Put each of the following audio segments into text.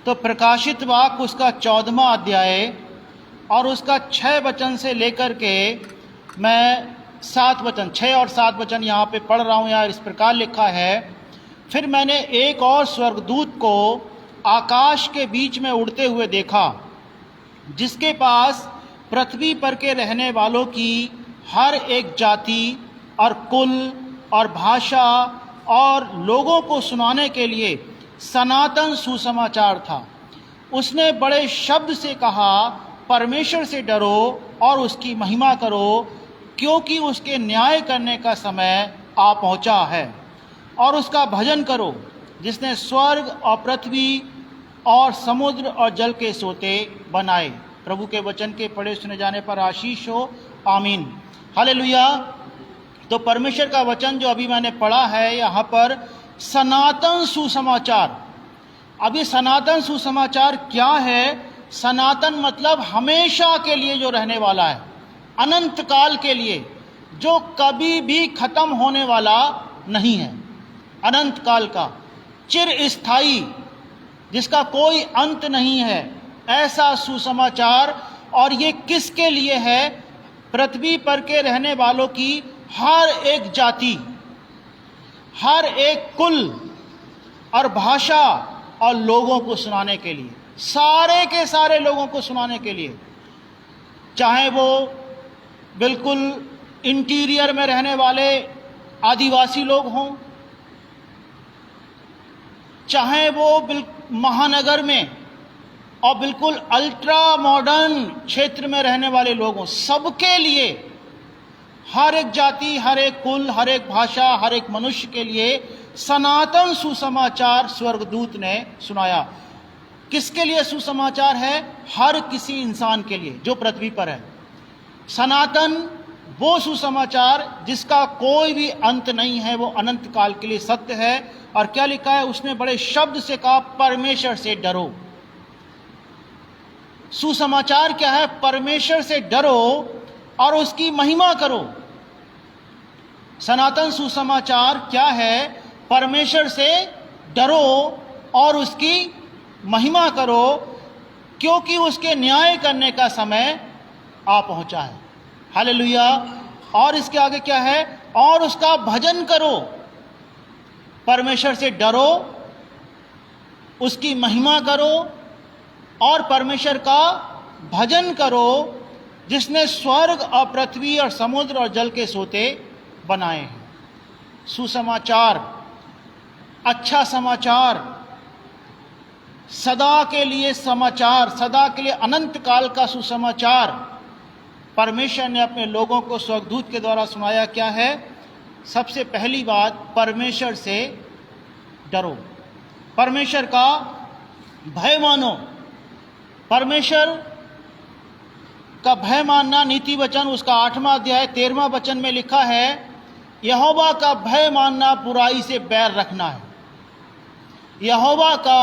तो प्रकाशित वाक्य उसका 14वां अध्याय और उसका 6 वचन से लेकर के मैं 7 वचन, 6 और 7 वचन यहाँ पे पढ़ रहा हूँ। यार इस प्रकार लिखा है, फिर मैंने एक और स्वर्गदूत को आकाश के बीच में उड़ते हुए देखा, जिसके पास पृथ्वी पर के रहने वालों की हर एक जाति और कुल और भाषा और लोगों को सुनाने के लिए सनातन सुसमाचार था। उसने बड़े शब्द से कहा, परमेश्वर से डरो और उसकी महिमा करो, क्योंकि उसके न्याय करने का समय आ पहुंचा है। और उसका भजन करो, जिसने स्वर्ग और पृथ्वी और समुद्र और जल के सोते बनाए। प्रभु के वचन के पढ़े सुने जाने पर आशीष हो, आमीन, हालेलुया। तो परमेश्वर का वचन जो अभी मैंने पढ़ा है यहाँ पर सनातन सुसमाचार। अभी सनातन सुसमाचार क्या है? सनातन मतलब हमेशा के लिए जो रहने वाला है, अनंत काल के लिए, जो कभी भी खत्म होने वाला नहीं है, अनंत काल का, चिर स्थायी, जिसका कोई अंत नहीं है, ऐसा सुसमाचार। और ये किसके लिए है? पृथ्वी पर के रहने वालों की हर एक जाति, हर एक कुल और भाषा और लोगों को सुनाने के लिए, सारे के सारे लोगों को सुनाने के लिए, चाहे वो बिल्कुल इंटीरियर में रहने वाले आदिवासी लोग हों, चाहे वो महानगर में और बिल्कुल अल्ट्रा मॉडर्न क्षेत्र में रहने वाले लोग हों, सबके लिए, हर एक जाति, हर एक कुल, हर एक भाषा, हर एक मनुष्य के लिए सनातन सुसमाचार स्वर्गदूत ने सुनाया। किसके लिए सुसमाचार है? हर किसी इंसान के लिए जो पृथ्वी पर है। सनातन वो सुसमाचार जिसका कोई भी अंत नहीं है, वो अनंत काल के लिए सत्य है। और क्या लिखा है? उसने बड़े शब्द से कहा, परमेश्वर से डरो। सुसमाचार क्या है? परमेश्वर से डरो और उसकी महिमा करो। सनातन सुसमाचार क्या है? परमेश्वर से डरो और उसकी महिमा करो, क्योंकि उसके न्याय करने का समय आ पहुंचा है। हालेलुया। और इसके आगे क्या है? और उसका भजन करो। परमेश्वर से डरो, उसकी महिमा करो और परमेश्वर का भजन करो, जिसने स्वर्ग और पृथ्वी और समुद्र और जल के सोते बनाए हैं। सुसमाचार, अच्छा समाचार, सदा के लिए समाचार, सदा के लिए अनंत काल का सुसमाचार परमेश्वर ने अपने लोगों को स्वर्गदूत के द्वारा सुनाया। क्या है? सबसे पहली बात, परमेश्वर से डरो, परमेश्वर का भय मानो। परमेश्वर का भय मानना, नीति वचन उसका 8वां अध्याय 13वां वचन में लिखा है, यहोवा का भय मानना बुराई से बैर रखना है। यहोवा का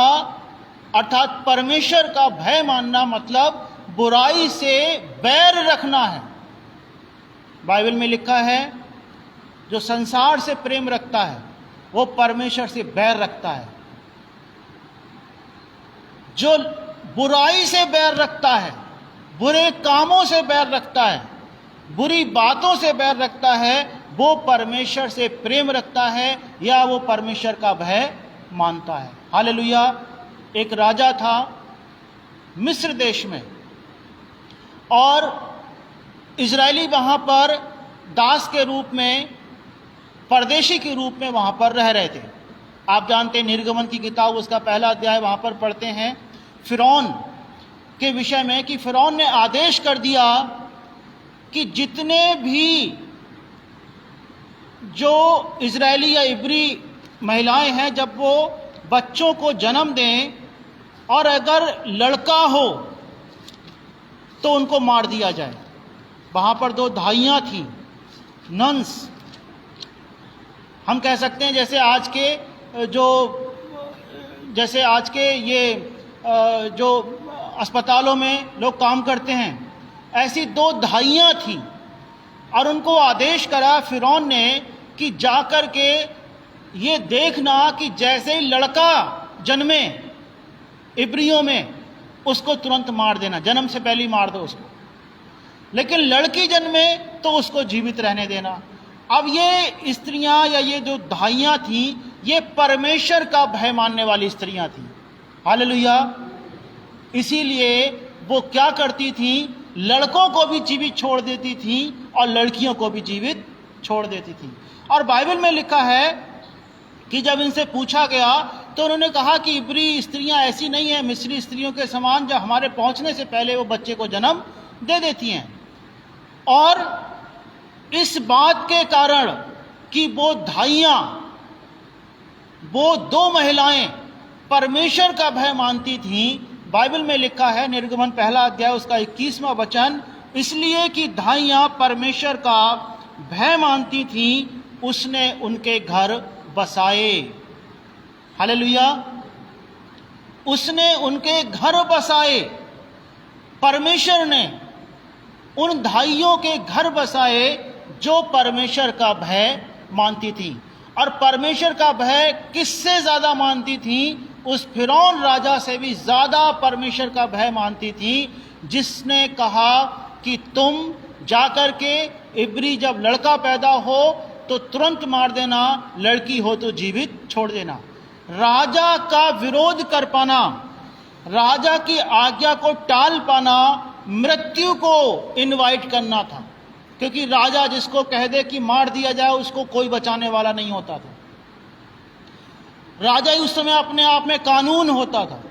अर्थात परमेश्वर का भय मानना मतलब बुराई से बैर रखना है। बाइबल में लिखा है, जो संसार से प्रेम रखता है वो परमेश्वर से बैर रखता है। जो बुराई से बैर रखता है, बुरे कामों से बैर रखता है, बुरी बातों से बैर रखता है, वो परमेश्वर से प्रेम रखता है या वो परमेश्वर का भय मानता है। हालेलुया। एक राजा था मिस्र देश में, और इजरायली वहाँ पर दास के रूप में, परदेशी के रूप में वहाँ पर रह रहे थे। आप जानते हैं, निर्गमन की किताब उसका 1 अध्याय वहाँ पर पढ़ते हैं फिरौन के विषय में, कि फिरौन ने आदेश कर दिया कि जितने भी जो इजरायली या इब्री महिलाएं हैं, जब वो बच्चों को जन्म दें और अगर लड़का हो तो उनको मार दिया जाए। वहाँ पर 2 धाइयाँ थी, नन्स, हम कह सकते हैं जैसे आज के ये जो अस्पतालों में लोग काम करते हैं, ऐसी 2 धाइयाँ थी। और उनको आदेश करा फिरौन ने कि जाकर के ये देखना कि जैसे ही लड़का जन्मे इब्रियों में उसको तुरंत मार देना, जन्म से पहले ही मार दो उसको। लेकिन लड़की जन्मे तो उसको जीवित रहने देना। अब ये स्त्रियां या ये जो दाइयां थी, ये परमेश्वर का भय मानने वाली स्त्रियां थी। हालेलुया। इसीलिए वो क्या करती थी, लड़कों को भी जीवित छोड़ देती थी और लड़कियों को भी जीवित छोड़ देती थी। और बाइबल में लिखा है कि जब इनसे पूछा गया तो उन्होंने कहा कि इब्री स्त्रियां ऐसी नहीं है मिस्री स्त्रियों के समान, जो हमारे पहुंचने से पहले वो बच्चे को जन्म दे देती हैं। और इस बात के कारण कि वो दाइयां, वो दो महिलाएं परमेश्वर का भय मानती थीं, बाइबल में लिखा है निर्गमन पहला अध्याय उसका 21वां वचन, इसलिए कि दाइयां परमेश्वर का भय मानती थीं, उसने उनके घर बसाए। हालेलुया। उसने उनके घर बसाए। परमेश्वर ने उन दाइयों के घर बसाए जो परमेश्वर का भय मानती थी। और परमेश्वर का भय किससे ज्यादा मानती थी? उस फिरौन राजा से भी ज्यादा परमेश्वर का भय मानती थी, जिसने कहा कि तुम जाकर के इब्री जब लड़का पैदा हो तो तुरंत मार देना, लड़की हो तो जीवित छोड़ देना। राजा का विरोध कर पाना, राजा की आज्ञा को टाल पाना, मृत्यु को इनवाइट करना था। क्योंकि राजा जिसको कह दे कि मार दिया जाए, उसको कोई बचाने वाला नहीं होता था। राजा ही उस समय अपने आप में कानून होता था।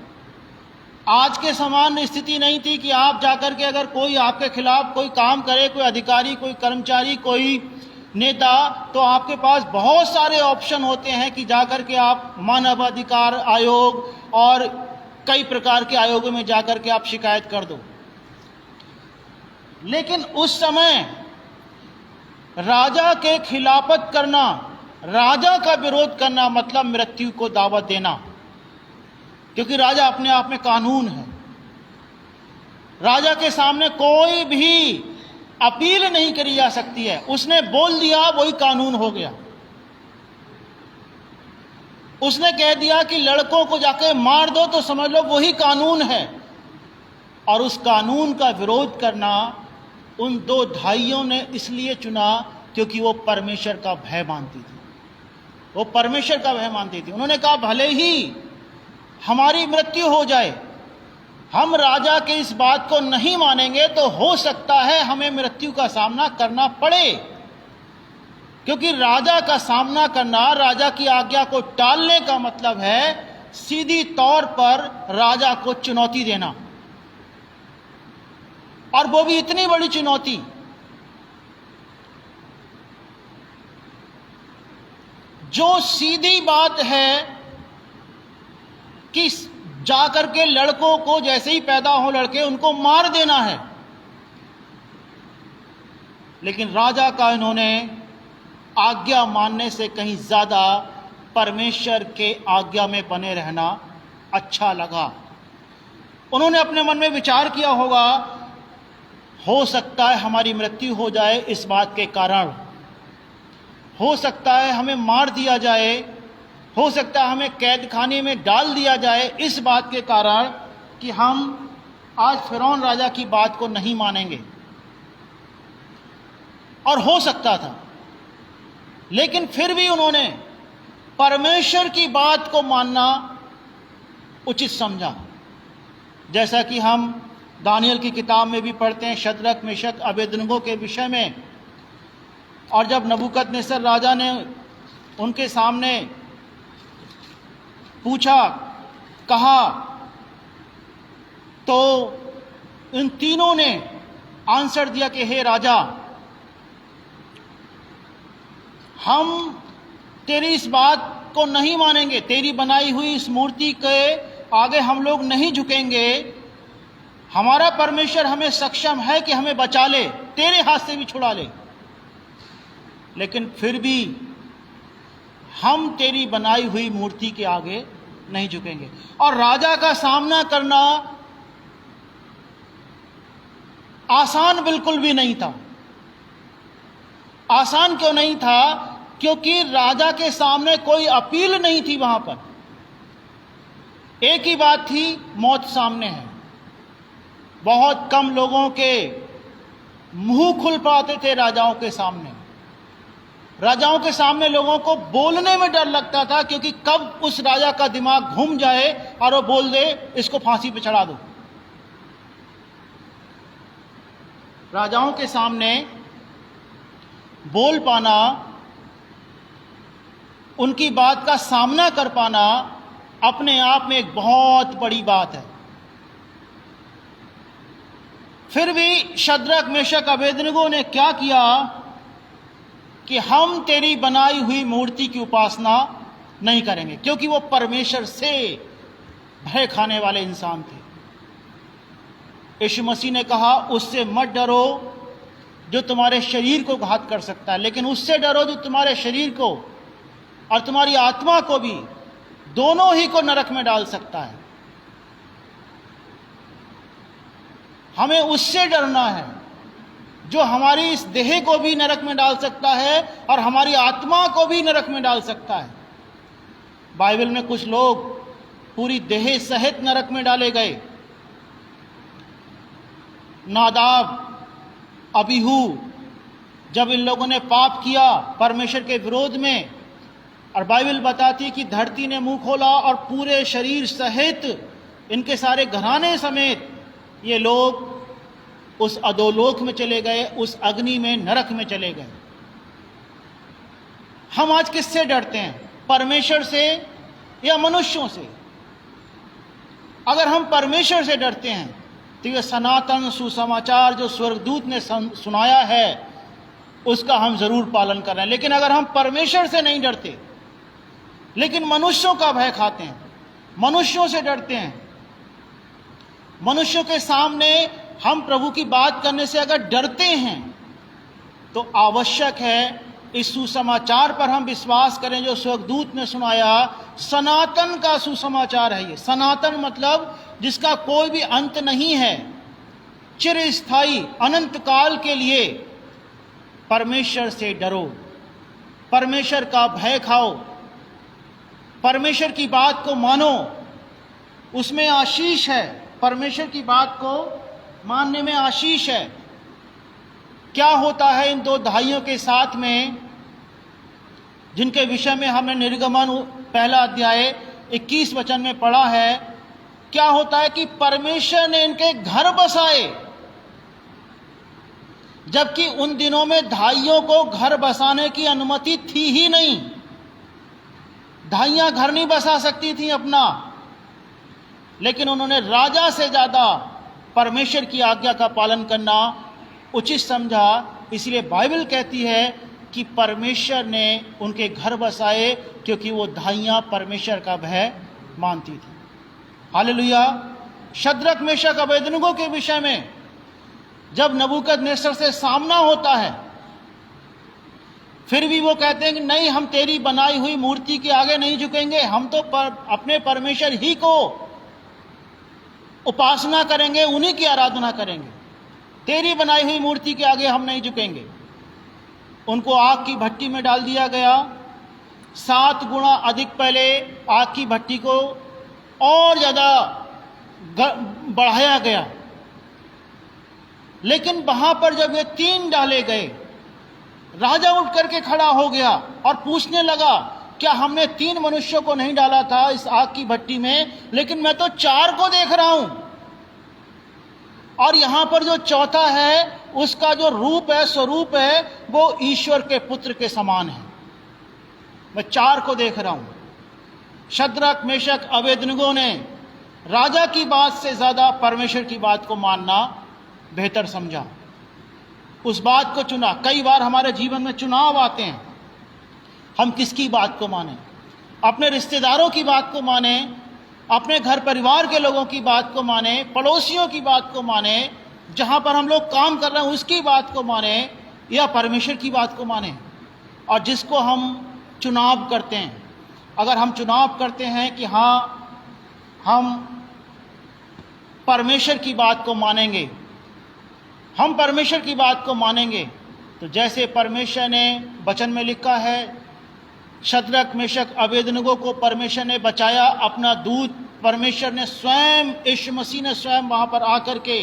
आज के समान स्थिति नहीं थी कि आप जाकर के अगर कोई आपके खिलाफ कोई काम करे, कोई अधिकारी, कोई कर्मचारी, कोई नेता, तो आपके पास बहुत सारे ऑप्शन होते हैं कि जाकर के आप मानवाधिकार आयोग और कई प्रकार के आयोगों में जाकर के आप शिकायत कर दो। लेकिन उस समय राजा के खिलाफत करना, राजा का विरोध करना मतलब मृत्यु को दावत देना, क्योंकि राजा अपने आप में कानून है। राजा के सामने कोई भी अपील नहीं करी जा सकती है। उसने बोल दिया वही कानून हो गया। उसने कह दिया कि लड़कों को जाके मार दो तो समझ लो वही कानून है। और उस कानून का विरोध करना उन दो भाइयों ने इसलिए चुना क्योंकि वो परमेश्वर का भय मानती थी। वो परमेश्वर का भय मानती थी। उन्होंने कहा भले ही हमारी मृत्यु हो जाए, हम राजा के इस बात को नहीं मानेंगे तो हो सकता है हमें मृत्यु का सामना करना पड़े। क्योंकि राजा का सामना करना, राजा की आज्ञा को टालने का मतलब है सीधी तौर पर राजा को चुनौती देना। और वो भी इतनी बड़ी चुनौती जो सीधी बात है कि जाकर के लड़कों को जैसे ही पैदा हो लड़के उनको मार देना है। लेकिन राजा का इन्होंने आज्ञा मानने से कहीं ज्यादा परमेश्वर के आज्ञा में बने रहना अच्छा लगा। उन्होंने अपने मन में विचार किया होगा, हो सकता है हमारी मृत्यु हो जाए इस बात के कारण, हो सकता है हमें मार दिया जाए, हो सकता है हमें कैद खाने में डाल दिया जाए इस बात के कारण कि हम आज फिरौन राजा की बात को नहीं मानेंगे। और हो सकता था, लेकिन फिर भी उन्होंने परमेश्वर की बात को मानना उचित समझा। जैसा कि हम दानियल की किताब में भी पढ़ते हैं शद्रक, मेशक, अबेदनगो के विषय में। और जब नबूकदनेस्सर राजा ने उनके सामने पूछा, कहा, तो इन तीनों ने आंसर दिया कि हे राजा, हम तेरी इस बात को नहीं मानेंगे, तेरी बनाई हुई इस मूर्ति के आगे हम लोग नहीं झुकेंगे। हमारा परमेश्वर हमें सक्षम है कि हमें बचा ले, तेरे हाथ से भी छुड़ा ले, लेकिन फिर भी हम तेरी बनाई हुई मूर्ति के आगे नहीं झुकेंगे। और राजा का सामना करना आसान बिल्कुल भी नहीं था। आसान क्यों नहीं था? क्योंकि राजा के सामने कोई अपील नहीं थी। वहां पर एक ही बात थी, मौत सामने है। बहुत कम लोगों के मुंह खुल पाते थे राजाओं के सामने। राजाओं के सामने लोगों को बोलने में डर लगता था, क्योंकि कब उस राजा का दिमाग घूम जाए और वो बोल दे इसको फांसी पे चढ़ा दो। राजाओं के सामने बोल पाना, उनकी बात का सामना कर पाना अपने आप में एक बहुत बड़ी बात है। फिर भी शद्रक, मेशक, अबेदनगो ने क्या किया कि हम तेरी बनाई हुई मूर्ति की उपासना नहीं करेंगे, क्योंकि वो परमेश्वर से भय खाने वाले इंसान थे। यीशु मसीह ने कहा, उससे मत डरो जो तुम्हारे शरीर को घात कर सकता है, लेकिन उससे डरो जो तुम्हारे शरीर को और तुम्हारी आत्मा को भी, दोनों ही को नरक में डाल सकता है। हमें उससे डरना है जो हमारी इस देह को भी नरक में डाल सकता है और हमारी आत्मा को भी नरक में डाल सकता है। बाइबल में कुछ लोग पूरी देह सहित नरक में डाले गए। नादाब, अबीहू, जब इन लोगों ने पाप किया परमेश्वर के विरोध में, और बाइबल बताती है कि धरती ने मुंह खोला और पूरे शरीर सहित इनके सारे घराने समेत ये लोग उस अधोलोक में चले गए, उस अग्नि में, नरक में चले गए। हम आज किससे डरते हैं, परमेश्वर से या मनुष्यों से? अगर हम परमेश्वर से डरते हैं तो यह सनातन सुसमाचार जो स्वर्गदूत ने सुनाया है उसका हम जरूर पालन कर रहे हैं। लेकिन अगर हम परमेश्वर से नहीं डरते लेकिन मनुष्यों का भय खाते हैं, मनुष्यों से डरते हैं, मनुष्यों के सामने हम प्रभु की बात करने से अगर डरते हैं, तो आवश्यक है इस सुसमाचार पर हम विश्वास करें जो स्वर्गदूत ने सुनाया। सनातन का सुसमाचार है ये। सनातन मतलब जिसका कोई भी अंत नहीं है, चिरस्थायी, अनंत काल के लिए। परमेश्वर से डरो, परमेश्वर का भय खाओ, परमेश्वर की बात को मानो, उसमें आशीष है। परमेश्वर की बात को मानने में आशीष है। क्या होता है इन दो भाइयों के साथ में, जिनके विषय में हमने निर्गमन पहला अध्याय 21 वचन में पढ़ा है? क्या होता है कि परमेश्वर ने इनके घर बसाए, जबकि उन दिनों में धाइयों को घर बसाने की अनुमति थी ही नहीं। धाइयां घर नहीं बसा सकती थी अपना, लेकिन उन्होंने राजा से ज्यादा परमेश्वर की आज्ञा का पालन करना उचित समझा। इसलिए बाइबल कहती है कि परमेश्वर ने उनके घर बसाए, क्योंकि वो धाइयां परमेश्वर का भय मानती थी। हालेलुया। शद्रक, मेशक, अबेदनगो के विषय में जब नबूकदनेस्सर से सामना होता है, फिर भी वो कहते हैं कि नहीं, हम तेरी बनाई हुई मूर्ति के आगे नहीं झुकेंगे, हम तो अपने परमेश्वर ही को उपासना करेंगे, उन्हीं की आराधना करेंगे, तेरी बनाई हुई मूर्ति के आगे हम नहीं झुकेंगे। उनको आग की भट्टी में डाल दिया गया। 7 गुना अधिक पहले आग की भट्टी को और ज्यादा बढ़ाया गया। लेकिन वहां पर जब ये 3 डाले गए, राजा उठ करके खड़ा हो गया और पूछने लगा, क्या हमने 3 मनुष्यों को नहीं डाला था इस आग की भट्टी में? लेकिन मैं तो 4 को देख रहा हूं, और यहां पर जो चौथा है उसका जो रूप है, स्वरूप है, वो ईश्वर के पुत्र के समान है। मैं 4 को देख रहा हूं। शद्रक, मेशक, अबेदनगो ने राजा की बात से ज्यादा परमेश्वर की बात को मानना बेहतर समझा, उस बात को चुना। कई बार हमारे जीवन में चुनाव आते हैं, हम किसकी बात को माने? अपने रिश्तेदारों की बात को माने, अपने घर परिवार के लोगों की बात को माने, पड़ोसियों की बात को माने, जहां पर हम लोग काम कर रहे हैं उसकी बात को माने, या परमेश्वर की बात को माने? और जिसको हम चुनाव करते हैं, अगर हम चुनाव करते हैं कि हाँ हम परमेश्वर की बात को मानेंगे, हम परमेश्वर की बात को मानेंगे, तो जैसे परमेश्वर ने वचन में लिखा है, शद्रक, मेशक, अबेदनगो को परमेश्वर ने बचाया, अपना दूत परमेश्वर ने स्वयं, यीशु मसीह ने स्वयं वहाँ पर आकर के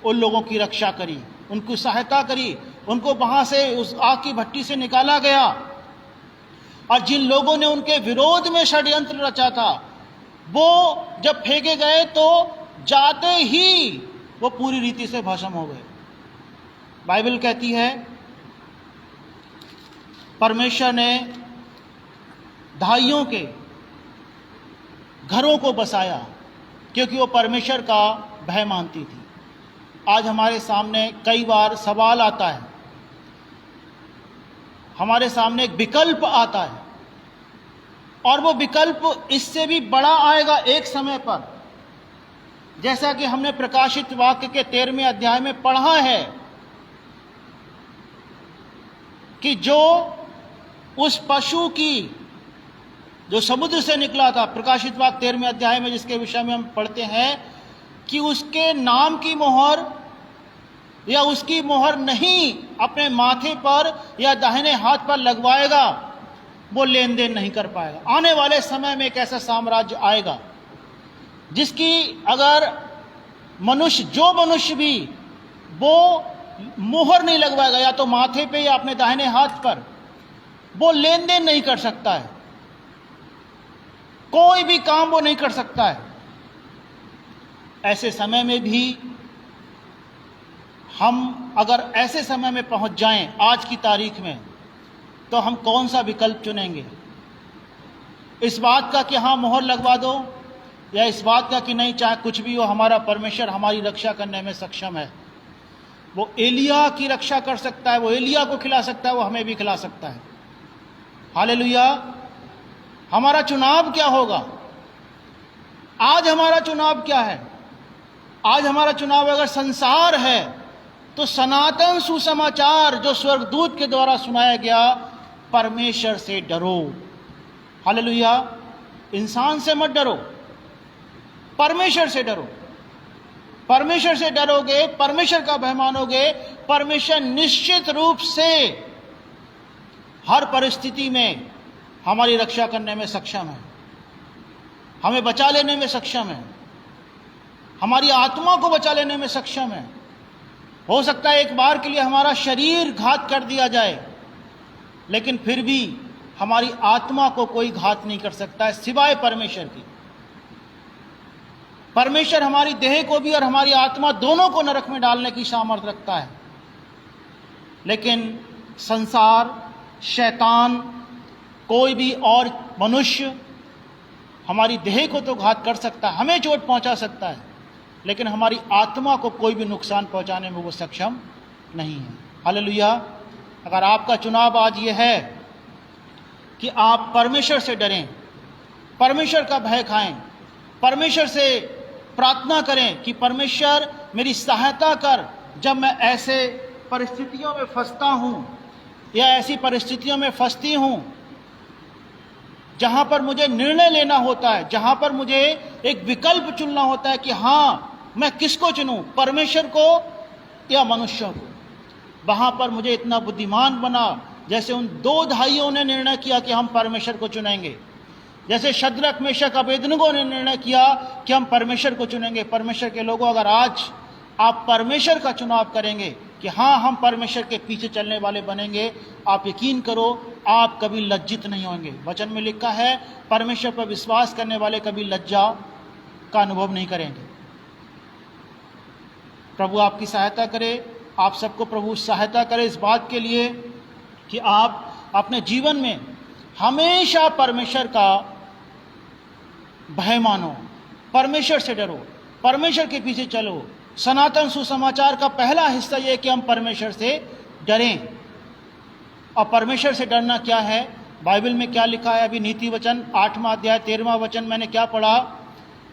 उन लोगों की रक्षा करी, उनको सहायता करी, उनको वहाँ से उस आग की भट्टी से निकाला गया। और जिन लोगों ने उनके विरोध में षड्यंत्र रचा था, वो जब फेंके गए तो जाते ही वो पूरी रीति से भस्म हो गए। बाइबल कहती है परमेश्वर ने धाइयों के घरों को बसाया क्योंकि वो परमेश्वर का भय मानती थी। आज हमारे सामने कई बार सवाल आता है, हमारे सामने एक विकल्प आता है, और वो विकल्प इससे भी बड़ा आएगा एक समय पर। जैसा कि हमने प्रकाशित वाक्य के 13वें अध्याय में पढ़ा है कि जो उस पशु की जो समुद्र से निकला था, प्रकाशित वाक्य 13वें अध्याय में जिसके विषय में हम पढ़ते हैं कि उसके नाम की मोहर या उसकी मोहर नहीं अपने माथे पर या दाहिने हाथ पर लगवाएगा, वो लेन देन नहीं कर पाएगा। आने वाले समय में एक ऐसा साम्राज्य आएगा जिसकी अगर जो मनुष्य भी वो मोहर नहीं लगवाएगा, या तो माथे पे या अपने दाहिने हाथ पर, वो लेन देन नहीं कर सकता है, कोई भी काम वो नहीं कर सकता है। ऐसे समय में भी हम अगर ऐसे समय में पहुंच जाएं आज की तारीख में, तो हम कौन सा विकल्प चुनेंगे? इस बात का कि हाँ मोहर लगवा दो, या इस बात का कि नहीं, चाहे कुछ भी हो, हमारा परमेश्वर हमारी रक्षा करने में सक्षम है। वो एलिया की रक्षा कर सकता है, वो एलिया को खिला सकता है, वो हमें भी खिला सकता है। हालेलुया। हमारा चुनाव क्या होगा? आज हमारा चुनाव क्या है? आज हमारा चुनाव अगर संसार है तो सनातन सुसमाचार जो स्वर्गदूत के द्वारा सुनाया गया, परमेश्वर से डरो। हालेलुया। इंसान से मत डरो, परमेश्वर से डरो। परमेश्वर से डरोगे, परमेश्वर का भय मानोगे, परमेश्वर निश्चित रूप से हर परिस्थिति में हमारी रक्षा करने में सक्षम है, हमें बचा लेने में सक्षम है, हमारी आत्मा को बचा लेने में सक्षम है। हो सकता है एक बार के लिए हमारा शरीर घात कर दिया जाए, लेकिन फिर भी हमारी आत्मा को कोई घात नहीं कर सकता है सिवाय परमेश्वर की। परमेश्वर हमारी देह को भी और हमारी आत्मा दोनों को नरक में डालने की सामर्थ्य रखता है। लेकिन संसार, शैतान, कोई भी और मनुष्य हमारी देह को तो घात कर सकता है, हमें चोट पहुंचा सकता है, लेकिन हमारी आत्मा को कोई भी नुकसान पहुंचाने में वो सक्षम नहीं है। हालेलुया। अगर आपका चुनाव आज ये है कि आप परमेश्वर से डरें, परमेश्वर का भय खाएं, परमेश्वर से प्रार्थना करें कि परमेश्वर मेरी सहायता कर, जब मैं ऐसे परिस्थितियों में फंसता हूं या ऐसी परिस्थितियों में फंसती हूं जहां पर मुझे निर्णय लेना होता है, जहां पर मुझे एक विकल्प चुनना होता है कि हाँ मैं किसको चुनूं, परमेश्वर को या मनुष्यों को। वहां पर मुझे इतना बुद्धिमान बना, जैसे उन दो भाइयों ने निर्णय किया कि हम परमेश्वर को चुनेंगे, जैसे शद्रक, मेशक, अबेदनगो ने निर्णय किया कि हम परमेश्वर को चुनेंगे। परमेश्वर के लोगों, अगर आज आप परमेश्वर का चुनाव करेंगे कि हाँ हम परमेश्वर के पीछे चलने वाले बनेंगे, आप यकीन करो आप कभी लज्जित नहीं होंगे। वचन में लिखा है परमेश्वर पर विश्वास करने वाले कभी लज्जा का अनुभव नहीं करेंगे। प्रभु आपकी सहायता करे, आप सबको प्रभु सहायता करे इस बात के लिए कि आप अपने जीवन में हमेशा परमेश्वर का भय मानो, परमेश्वर से डरो, परमेश्वर के पीछे चलो। सनातन सुसमाचार का पहला हिस्सा यह कि हम परमेश्वर से डरें। और परमेश्वर से डरना क्या है? बाइबल में क्या लिखा है? अभी नीति वचन 8वां अध्याय 13वां वचन मैंने क्या पढ़ा?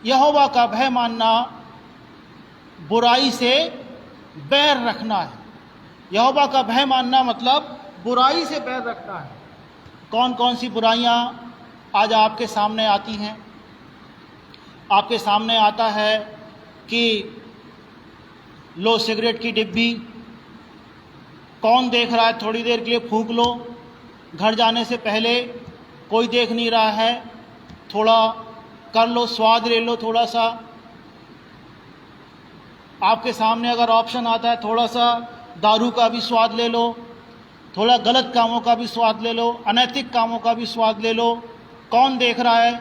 यहोवा का भय मानना बुराई से बैर रखना है। यहोवा का भय मानना मतलब बुराई से बैर रखना है। कौन कौन सी बुराइयां आज आपके सामने आती हैं? आपके सामने आता है कि लो सिगरेट की डिब्बी, कौन देख रहा है, थोड़ी देर के लिए फूंक लो, घर जाने से पहले कोई देख नहीं रहा है, थोड़ा कर लो, स्वाद ले लो थोड़ा सा। आपके सामने अगर ऑप्शन आता है थोड़ा सा दारू का भी स्वाद ले लो, थोड़ा गलत कामों का भी स्वाद ले लो, अनैतिक कामों का भी स्वाद ले लो। कौन देख रहा है?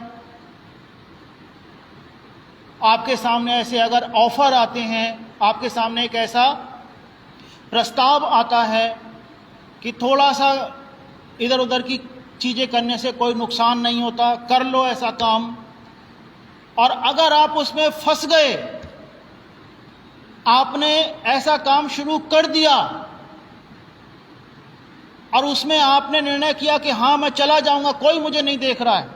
आपके सामने ऐसे अगर ऑफर आते हैं, आपके सामने एक ऐसा प्रस्ताव आता है कि थोड़ा सा इधर उधर की चीज़ें करने से कोई नुकसान नहीं होता, कर लो ऐसा काम, और अगर आप उसमें फंस गए, आपने ऐसा काम शुरू कर दिया और उसमें आपने निर्णय किया कि हाँ मैं चला जाऊंगा, कोई मुझे नहीं देख रहा है,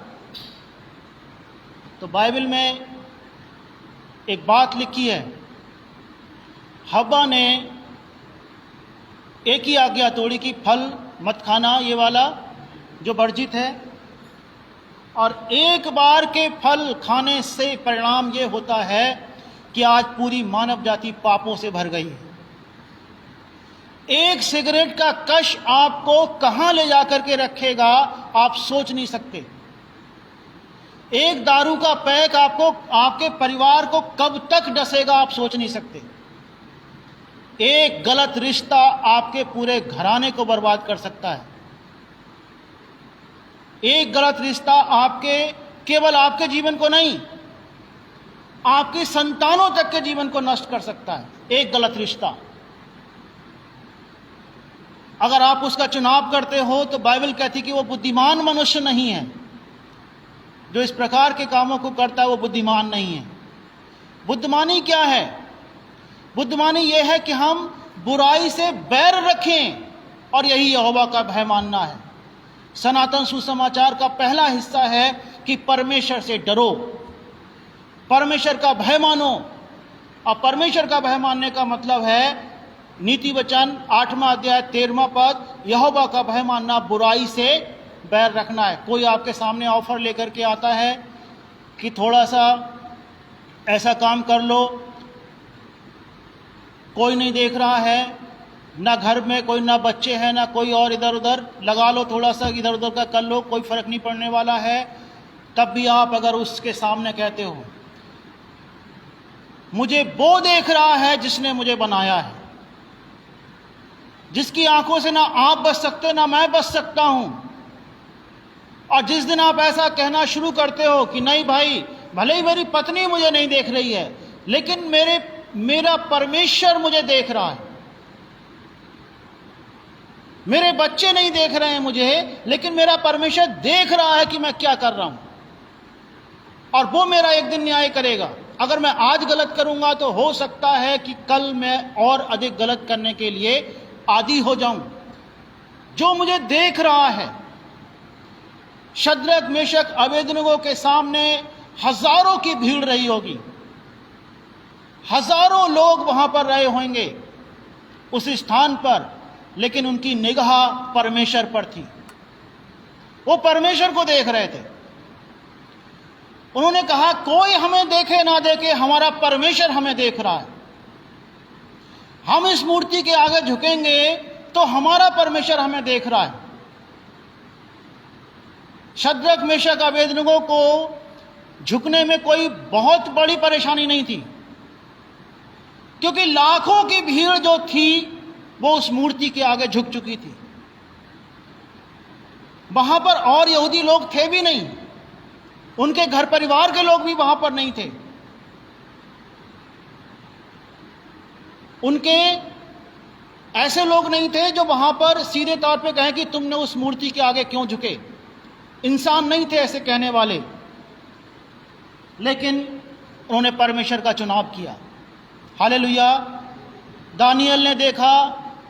तो बाइबल में एक बात लिखी है, हव्वा ने एक ही आज्ञा तोड़ी कि फल मत खाना, ये वाला जो वर्जित है, और एक बार के फल खाने से परिणाम ये होता है कि आज पूरी मानव जाति पापों से भर गई है। एक सिगरेट का कश आपको कहां ले जाकर के रखेगा आप सोच नहीं सकते। एक दारू का पैक आपको, आपके परिवार को कब तक डसेगा आप सोच नहीं सकते। एक गलत रिश्ता आपके पूरे घराने को बर्बाद कर सकता है। एक गलत रिश्ता आपके, केवल आपके जीवन को नहीं, आपकी संतानों तक के जीवन को नष्ट कर सकता है। एक गलत रिश्ता, अगर आप उसका चुनाव करते हो तो बाइबल कहती कि वो बुद्धिमान मनुष्य नहीं है, जो इस प्रकार के कामों को करता है वो बुद्धिमान नहीं है। बुद्धिमानी क्या है? बुद्धिमानी यह है कि हम बुराई से बैर रखें, और यही यहोवा का भय मानना है। सनातन सुसमाचार का पहला हिस्सा है कि परमेश्वर से डरो, परमेश्वर का भय मानो। और परमेश्वर का भय मानने का मतलब है नीति वचन 8वां अध्याय 13वां पद, यहोवा का भय मानना, बुराई से बैर रखना है। कोई आपके सामने ऑफर लेकर के आता है कि थोड़ा सा ऐसा काम कर लो, कोई नहीं देख रहा है, ना घर में कोई, ना बच्चे हैं, ना कोई, और इधर उधर लगा लो, थोड़ा सा इधर उधर का कर लो, कोई फर्क नहीं पड़ने वाला है। तब भी आप अगर उसके सामने कहते हो मुझे वो देख रहा है जिसने मुझे बनाया है, जिसकी आंखों से ना आप बच सकते ना मैं बच सकता हूं, और जिस दिन आप ऐसा कहना शुरू करते हो कि नहीं भाई, भले ही मेरी पत्नी मुझे नहीं देख रही है लेकिन मेरा परमेश्वर मुझे देख रहा है, मेरे बच्चे नहीं देख रहे हैं मुझे लेकिन मेरा परमेश्वर देख रहा है कि मैं क्या कर रहा हूं, और वो मेरा एक दिन न्याय करेगा। अगर मैं आज गलत करूंगा तो हो सकता है कि कल मैं और अधिक गलत करने के लिए आदी हो जाऊं। जो मुझे देख रहा है, शद्रक मेशक अबेदनगो के सामने हजारों की भीड़ रही होगी, हजारों लोग वहां पर रहे होंगे उस स्थान पर, लेकिन उनकी निगाह परमेश्वर पर थी। वो परमेश्वर को देख रहे थे। उन्होंने कहा कोई हमें देखे ना देखे, हमारा परमेश्वर हमें देख रहा है। हम इस मूर्ति के आगे झुकेंगे तो हमारा परमेश्वर हमें देख रहा है। शद्रक मेशक अबेदनगो को झुकने में कोई बहुत बड़ी परेशानी नहीं थी, क्योंकि लाखों की भीड़ जो थी वो उस मूर्ति के आगे झुक चुकी थी। वहां पर और यहूदी लोग थे भी नहीं, उनके घर परिवार के लोग भी वहां पर नहीं थे। उनके ऐसे लोग नहीं थे जो वहां पर सीधे तौर पे कहें कि तुमने उस मूर्ति के आगे क्यों झुके। इंसान नहीं थे ऐसे कहने वाले, लेकिन उन्होंने परमेश्वर का चुनाव किया। हालेलुया। दानियल ने देखा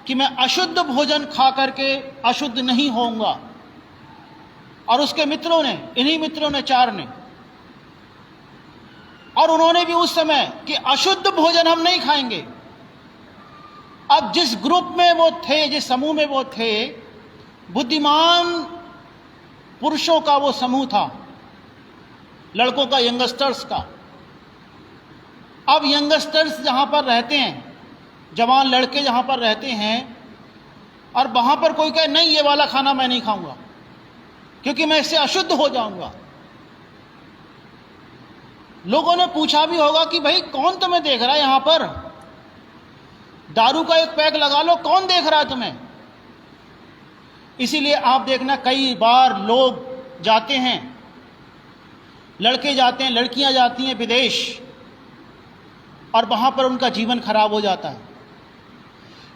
कि मैं अशुद्ध भोजन खा करके अशुद्ध नहीं होऊंगा, और उसके मित्रों ने, इन्हीं मित्रों ने, 4 ने, और उन्होंने भी उस समय कि अशुद्ध भोजन हम नहीं खाएंगे। अब जिस ग्रुप में वो थे, जिस समूह में वो थे, बुद्धिमान पुरुषों का वो समूह था, लड़कों का, यंगस्टर्स का। अब यंगस्टर्स जहां पर रहते हैं, जवान लड़के जहां पर रहते हैं, और वहां पर कोई कहे नहीं ये वाला खाना मैं नहीं खाऊंगा क्योंकि मैं इससे अशुद्ध हो जाऊंगा, लोगों ने पूछा भी होगा कि भाई कौन तुम्हें देख रहा है यहां पर, दारू का एक पैक लगा लो, कौन देख रहा है तुम्हें। इसीलिए आप देखना कई बार लोग जाते हैं, लड़के जाते हैं, लड़कियां जाती हैं विदेश, और वहां पर उनका जीवन खराब हो जाता है।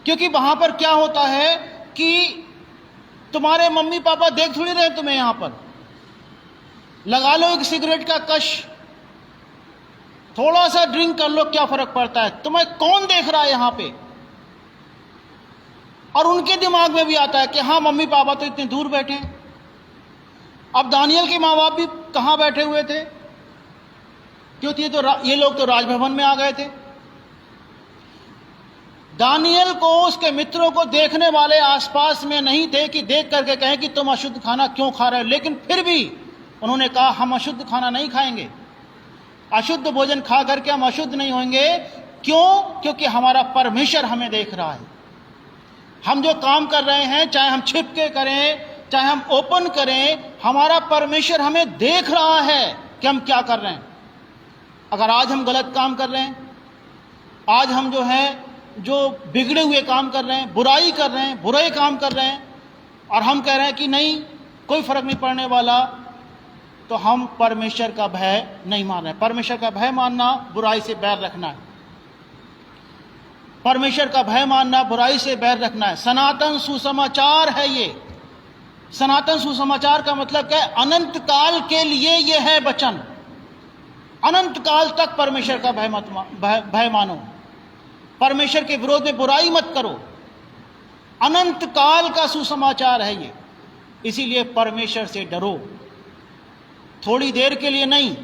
क्योंकि वहां पर क्या होता है कि तुम्हारे मम्मी पापा देख थोड़ी रहे तुम्हें, यहां पर लगा लो एक सिगरेट का कश, थोड़ा सा ड्रिंक कर लो, क्या फर्क पड़ता है, तुम्हें कौन देख रहा है यहां पे। और उनके दिमाग में भी आता है कि हाँ मम्मी पापा तो इतने दूर बैठे हैं। अब दानियल के माँ बाप भी कहां बैठे हुए थे, क्योंकि ये लोग तो राजभवन में आ गए थे। दानियल को उसके मित्रों को देखने वाले आसपास में नहीं थे कि देख करके कहें कि तुम अशुद्ध खाना क्यों खा रहे हो, लेकिन फिर भी उन्होंने कहा हम अशुद्ध खाना नहीं खाएंगे, अशुद्ध भोजन खा करके हम अशुद्ध नहीं होंगे। क्यों? क्योंकि हमारा परमेश्वर हमें देख रहा है। हम जो काम कर रहे हैं, चाहे हम छिप के करें चाहे हम ओपन करें, हमारा परमेश्वर हमें देख रहा है कि हम क्या कर रहे हैं। अगर आज हम गलत काम कर रहे हैं, आज हम जो बिगड़े हुए काम कर रहे हैं, बुराई कर रहे हैं, बुरे काम कर रहे हैं, और हम कह रहे हैं कि नहीं कोई फर्क नहीं पड़ने वाला, तो हम परमेश्वर का भय नहीं मान रहे। परमेश्वर का भय मानना बुराई से बैर रखना है। परमेश्वर का भय मानना बुराई से बैर रखना है। सनातन सुसमाचार है ये। सनातन सुसमाचार का मतलब क्या है? अनंत काल के लिए ये है वचन। अनंत काल तक परमेश्वर का भय मानो, परमेश्वर के विरोध में बुराई मत करो। अनंत काल का सुसमाचार है ये। इसीलिए परमेश्वर से डरो, थोड़ी देर के लिए नहीं,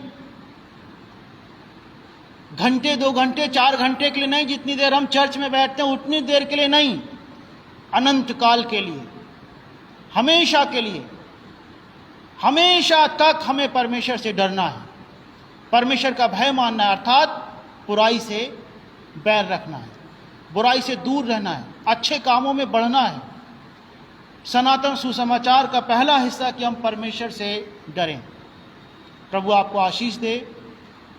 घंटे 2 घंटे 4 घंटे के लिए नहीं, जितनी देर हम चर्च में बैठते हैं उतनी देर के लिए नहीं, अनंत काल के लिए, हमेशा के लिए, हमेशा तक हमें परमेश्वर से डरना है, परमेश्वर का भय मानना है, अर्थात बुराई से बैर रखना है, बुराई से दूर रहना है, अच्छे कामों में बढ़ना है। सनातन सुसमाचार का पहला हिस्सा कि हम परमेश्वर से डरें। प्रभु आपको आशीष दे,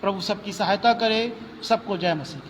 प्रभु सबकी सहायता करे। सबको जय मसीह।